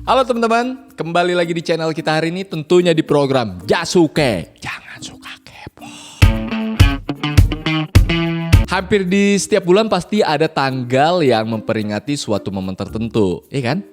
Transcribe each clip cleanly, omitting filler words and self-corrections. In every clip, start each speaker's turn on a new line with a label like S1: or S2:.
S1: Halo teman-teman, kembali lagi di channel kita hari ini tentunya di program Jasuke. Jangan suka kepo. Hampir di setiap bulan pasti ada tanggal yang memperingati suatu momen tertentu, iya kan?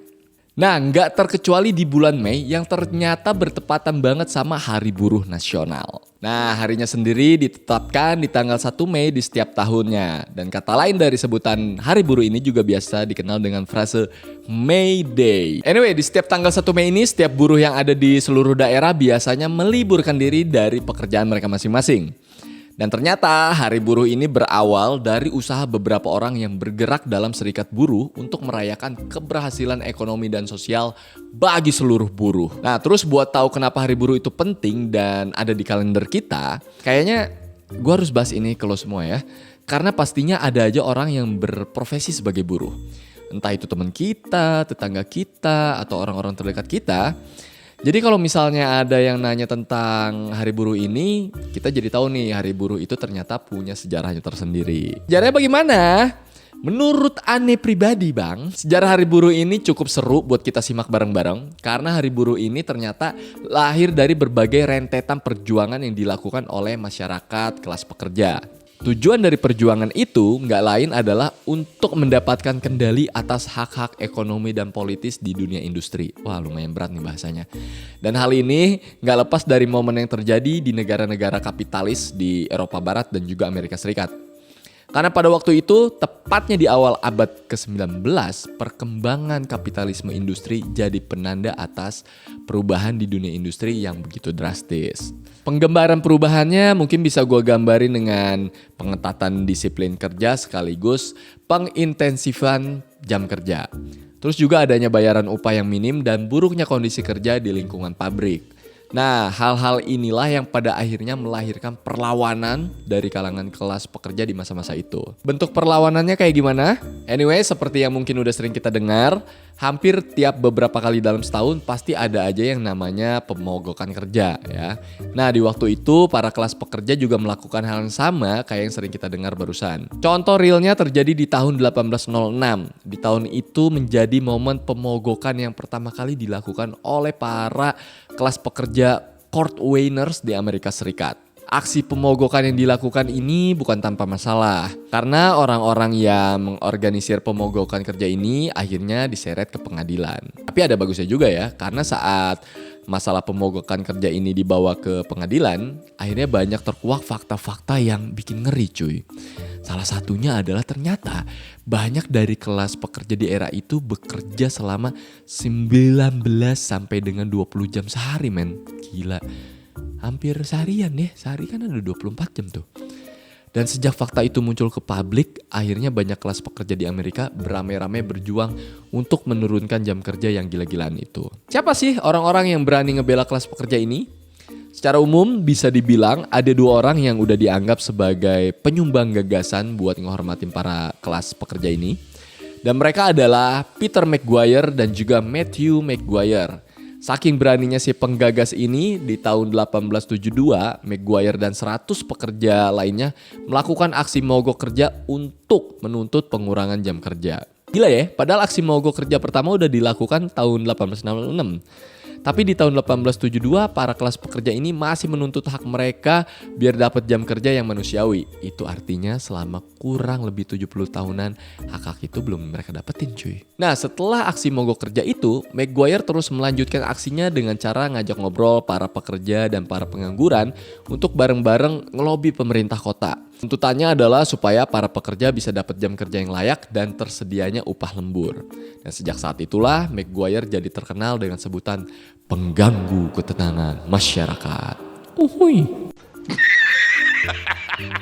S1: Nah, nggak terkecuali di bulan Mei yang ternyata bertepatan banget sama Hari Buruh Nasional. Nah, harinya sendiri ditetapkan di tanggal 1 Mei di setiap tahunnya. Dan kata lain dari sebutan Hari Buruh ini juga biasa dikenal dengan frase May Day. Anyway, di setiap tanggal 1 Mei ini, setiap buruh yang ada di seluruh daerah biasanya meliburkan diri dari pekerjaan mereka masing-masing. Dan ternyata Hari Buruh ini berawal dari usaha beberapa orang yang bergerak dalam serikat buruh untuk merayakan keberhasilan ekonomi dan sosial bagi seluruh buruh. Nah, terus buat tahu kenapa Hari Buruh itu penting dan ada di kalender kita, kayaknya gue harus bahas ini ke lo semua ya. Karena pastinya ada aja orang yang berprofesi sebagai buruh. Entah itu teman kita, tetangga kita, atau orang-orang terdekat kita. Jadi kalau misalnya ada yang nanya tentang Hari Buruh ini, kita jadi tahu nih Hari Buruh itu ternyata punya sejarahnya tersendiri. Sejarahnya bagaimana? Menurut Ane pribadi bang, sejarah Hari Buruh ini cukup seru buat kita simak bareng-bareng. Karena Hari Buruh ini ternyata lahir dari berbagai rentetan perjuangan yang dilakukan oleh masyarakat kelas pekerja. Tujuan dari perjuangan itu nggak lain adalah untuk mendapatkan kendali atas hak-hak ekonomi dan politis di dunia industri. Wah, lumayan berat nih bahasanya. Dan hal ini nggak lepas dari momen yang terjadi di negara-negara kapitalis di Eropa Barat dan juga Amerika Serikat. Karena pada waktu itu, tepatnya di awal abad ke-19, perkembangan kapitalisme industri jadi penanda atas perubahan di dunia industri yang begitu drastis. Penggambaran perubahannya mungkin bisa gue gambarin dengan pengetatan disiplin kerja sekaligus pengintensifan jam kerja. Terus juga adanya bayaran upah yang minim dan buruknya kondisi kerja di lingkungan pabrik. Nah, hal-hal inilah yang pada akhirnya melahirkan perlawanan dari kalangan kelas pekerja di masa-masa itu. Bentuk perlawanannya kayak gimana? Anyway, seperti yang mungkin udah sering kita dengar, hampir tiap beberapa kali dalam setahun pasti ada aja yang namanya pemogokan kerja ya. Nah, di waktu itu para kelas pekerja juga melakukan hal yang sama kayak yang sering kita dengar barusan. Contoh realnya terjadi di tahun 1806. Di tahun itu menjadi momen pemogokan yang pertama kali dilakukan oleh para kelas pekerja cordwainers di Amerika Serikat. Aksi pemogokan yang dilakukan ini bukan tanpa masalah. Karena orang-orang yang mengorganisir pemogokan kerja ini akhirnya diseret ke pengadilan. Tapi ada bagusnya juga ya, karena saat masalah pemogokan kerja ini dibawa ke pengadilan, akhirnya banyak terkuak fakta-fakta yang bikin ngeri cuy. Salah satunya adalah ternyata banyak dari kelas pekerja di era itu bekerja selama 19 sampai dengan 20 jam sehari men. Gila. Hampir seharian ya, sehari kan ada 24 jam tuh. Dan sejak fakta itu muncul ke publik, akhirnya banyak kelas pekerja di Amerika beramai-ramai berjuang untuk menurunkan jam kerja yang gila-gilaan itu. Siapa sih orang-orang yang berani ngebela kelas pekerja ini? Secara umum bisa dibilang ada dua orang yang udah dianggap sebagai penyumbang gagasan buat menghormatin para kelas pekerja ini. Dan mereka adalah Peter McGuire dan juga Matthew McGuire. Saking beraninya si penggagas ini, di tahun 1872, McGuire dan 100 pekerja lainnya melakukan aksi mogok kerja untuk menuntut pengurangan jam kerja. Gila ya, padahal aksi mogok kerja pertama udah dilakukan tahun 1866. Tapi di tahun 1872 para kelas pekerja ini masih menuntut hak mereka biar dapat jam kerja yang manusiawi. Itu artinya selama kurang lebih 70 tahunan hak-hak itu belum mereka dapetin cuy. Nah, setelah aksi mogok kerja itu, McGuire terus melanjutkan aksinya dengan cara ngajak ngobrol para pekerja dan para pengangguran untuk bareng-bareng ngelobi pemerintah kota. Tuntutannya adalah supaya para pekerja bisa dapat jam kerja yang layak dan tersedianya upah lembur. Dan sejak saat itulah McGuire jadi terkenal dengan sebutan pengganggu ketenangan masyarakat. Uhuy.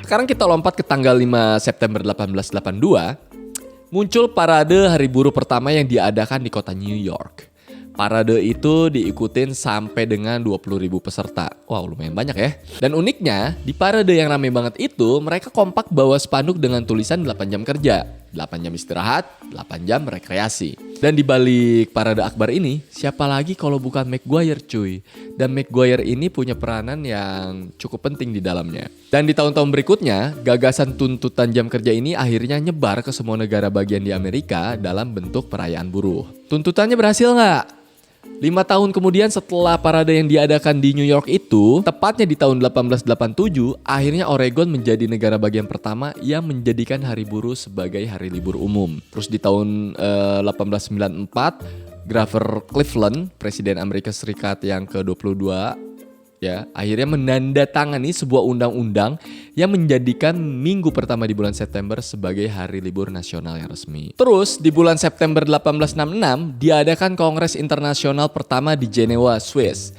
S1: Sekarang kita lompat ke tanggal 5 September 1882. Muncul parade Hari Buruh pertama yang diadakan di kota New York. Parade itu diikutin sampai dengan 20.000 peserta. Wow, lumayan banyak ya. Dan uniknya, di parade yang rame banget itu, mereka kompak bawa spanduk dengan tulisan 8 jam kerja, 8 jam istirahat, 8 jam rekreasi. Dan di balik parade akbar ini, siapa lagi kalau bukan McGuire cuy. Dan McGuire ini punya peranan yang cukup penting di dalamnya. Dan di tahun-tahun berikutnya, gagasan tuntutan jam kerja ini akhirnya nyebar ke semua negara bagian di Amerika dalam bentuk perayaan buruh. Tuntutannya berhasil nggak? 5 tahun kemudian setelah parade yang diadakan di New York itu, tepatnya di tahun 1887, akhirnya Oregon menjadi negara bagian pertama yang menjadikan hari buruh sebagai hari libur umum. Terus di tahun 1894, Grover Cleveland, Presiden Amerika Serikat yang ke-22, ya, akhirnya menandatangani sebuah undang-undang yang menjadikan minggu pertama di bulan September sebagai hari libur nasional yang resmi. Terus di bulan September 1866 diadakan Kongres Internasional pertama di Jenewa, Swiss.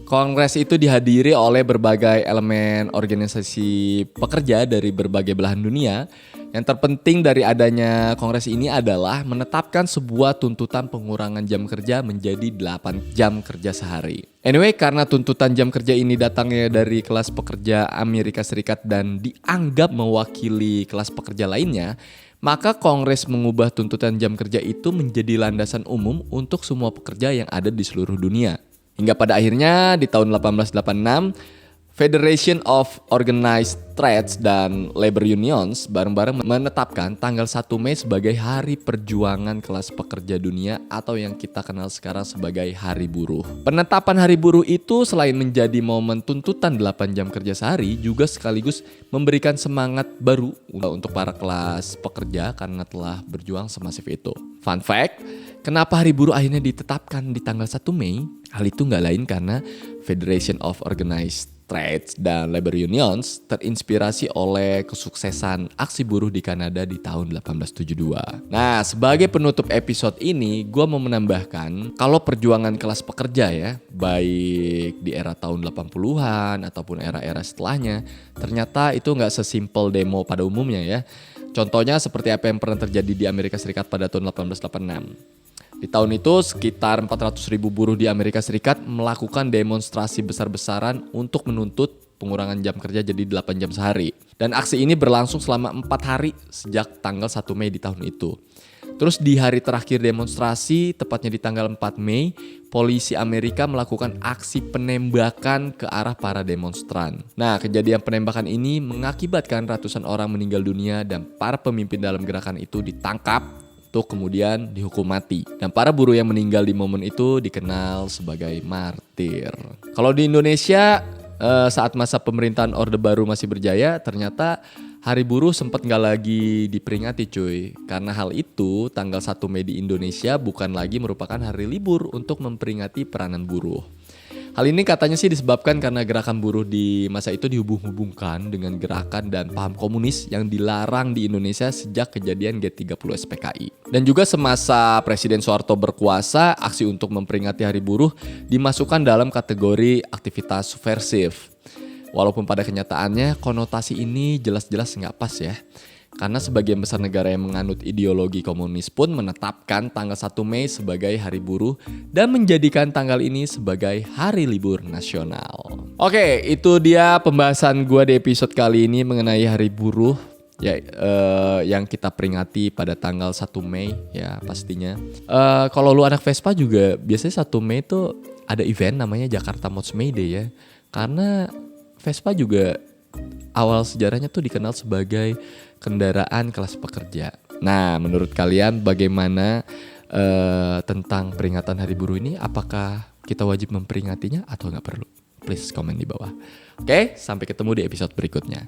S1: Kongres itu dihadiri oleh berbagai elemen organisasi pekerja dari berbagai belahan dunia. Yang terpenting dari adanya kongres ini adalah menetapkan sebuah tuntutan pengurangan jam kerja menjadi 8 jam kerja sehari. Anyway, karena tuntutan jam kerja ini datangnya dari kelas pekerja Amerika Serikat dan dianggap mewakili kelas pekerja lainnya, maka Kongres mengubah tuntutan jam kerja itu menjadi landasan umum untuk semua pekerja yang ada di seluruh dunia. Hingga pada akhirnya di tahun 1886, Federation of Organized Trades dan Labor Unions bareng-bareng menetapkan tanggal 1 Mei sebagai Hari Perjuangan Kelas Pekerja Dunia atau yang kita kenal sekarang sebagai Hari Buruh. Penetapan Hari Buruh itu selain menjadi momen tuntutan 8 jam kerja sehari, juga sekaligus memberikan semangat baru untuk para kelas pekerja karena telah berjuang semasif itu. Fun fact, kenapa Hari Buruh akhirnya ditetapkan di tanggal 1 Mei? Hal itu nggak lain karena Federation of Organized Trades dan Labor Unions terinspirasi oleh kesuksesan aksi buruh di Kanada di tahun 1872. Nah, sebagai penutup episode ini, gue mau menambahkan kalau perjuangan kelas pekerja ya, baik di era tahun 80-an ataupun era-era setelahnya, ternyata itu nggak sesimpel demo pada umumnya ya. Contohnya seperti apa yang pernah terjadi di Amerika Serikat pada tahun 1886. Di tahun itu sekitar 400.000 buruh di Amerika Serikat melakukan demonstrasi besar-besaran untuk menuntut pengurangan jam kerja jadi 8 jam sehari. Dan aksi ini berlangsung selama 4 hari sejak tanggal 1 Mei di tahun itu. Terus di hari terakhir demonstrasi, tepatnya di tanggal 4 Mei, polisi Amerika melakukan aksi penembakan ke arah para demonstran. Nah, kejadian penembakan ini mengakibatkan ratusan orang meninggal dunia dan para pemimpin dalam gerakan itu ditangkap untuk kemudian dihukum mati. Dan para buruh yang meninggal di momen itu dikenal sebagai martir. Kalau di Indonesia, saat masa pemerintahan Orde Baru masih berjaya, ternyata Hari Buruh sempat nggak lagi diperingati cuy. Karena hal itu, tanggal 1 Mei di Indonesia bukan lagi merupakan hari libur untuk memperingati peranan buruh. Hal ini katanya sih disebabkan karena gerakan buruh di masa itu dihubung-hubungkan dengan gerakan dan paham komunis yang dilarang di Indonesia sejak kejadian G30 SPKI. Dan juga semasa Presiden Soeharto berkuasa, aksi untuk memperingati Hari Buruh dimasukkan dalam kategori aktivitas subversif. Walaupun pada kenyataannya konotasi ini jelas-jelas nggak pas ya. Karena sebagian besar negara yang menganut ideologi komunis pun menetapkan tanggal 1 Mei sebagai hari buruh dan menjadikan tanggal ini sebagai hari libur nasional. Oke, itu dia pembahasan gue di episode kali ini mengenai hari buruh ya, yang kita peringati pada tanggal 1 Mei ya pastinya. Kalau lu anak Vespa juga biasanya 1 Mei tuh ada event namanya Jakarta Mods May Day ya. Karena Vespa juga awal sejarahnya tuh dikenal sebagai kendaraan kelas pekerja. Nah, menurut kalian bagaimana tentang peringatan Hari Buruh ini? Apakah kita wajib memperingatinya atau nggak perlu? Please komen di bawah. Oke, sampai ketemu di episode berikutnya.